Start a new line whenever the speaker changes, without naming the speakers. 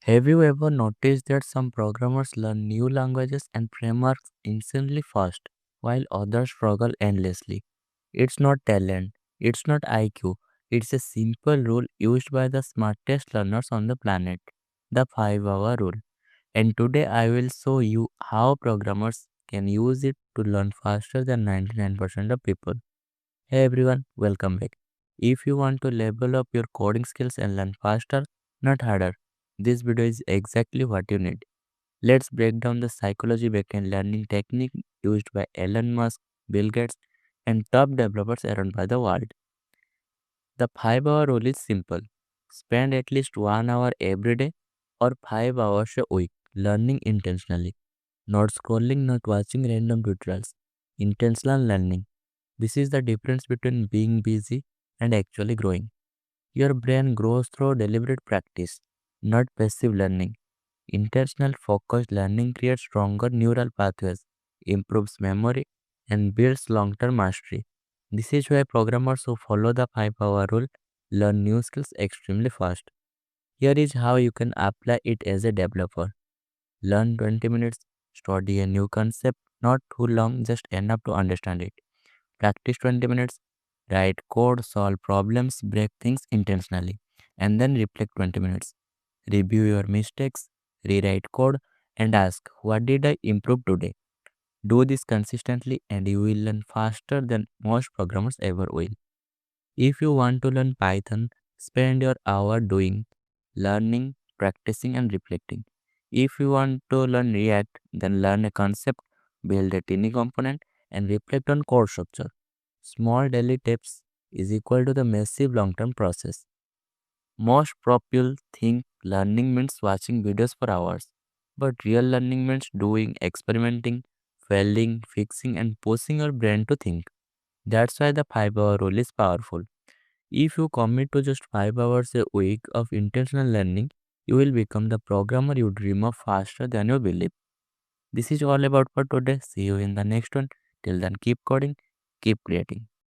Have you ever noticed that some programmers learn new languages and frameworks insanely fast, while others struggle endlessly? It's not talent, it's not IQ, it's a simple rule used by the smartest learners on the planet, the 5-hour rule. And today I will show you how programmers can use it to learn faster than 99% of people. Hey everyone, welcome back. If you want to level up your coding skills and learn faster, not harder, this video is exactly what you need. Let's break down the psychology backend learning technique used by Elon Musk, Bill Gates, and top developers around by the world. The 5-hour rule is simple. Spend at least 1 hour every day or 5 hours a week learning intentionally. Not scrolling, not watching random tutorials. Intentional learning. This is the difference between being busy and actually growing. Your brain grows through deliberate practice, not passive learning. Intentional focused learning creates stronger neural pathways, improves memory, and builds long term mastery. This is why programmers who follow the 5-hour rule learn new skills extremely fast. Here is how you can apply it as a developer. Learn 20 minutes, study a new concept, not too long, just enough to understand it. Practice 20 minutes, write code, solve problems, break things intentionally, and then reflect 20 minutes. Review your mistakes, rewrite code, and ask, what did I improve today? Do this consistently, and you will learn faster than most programmers ever will. If you want to learn Python, spend your hour doing, learning, practicing, and reflecting. If you want to learn React, then learn a concept, build a tiny component, and reflect on code structure. Small daily tips is equal to the massive long term process. Most people think learning means watching videos for hours, but real learning means doing, experimenting, failing, fixing, and pushing your brain to think. That's why the 5-hour rule is powerful. If you commit to just 5 hours a week of intentional learning, you will become the programmer you dream of faster than you believe. This is all about for today. See you in the next one. Till then, keep coding, keep creating.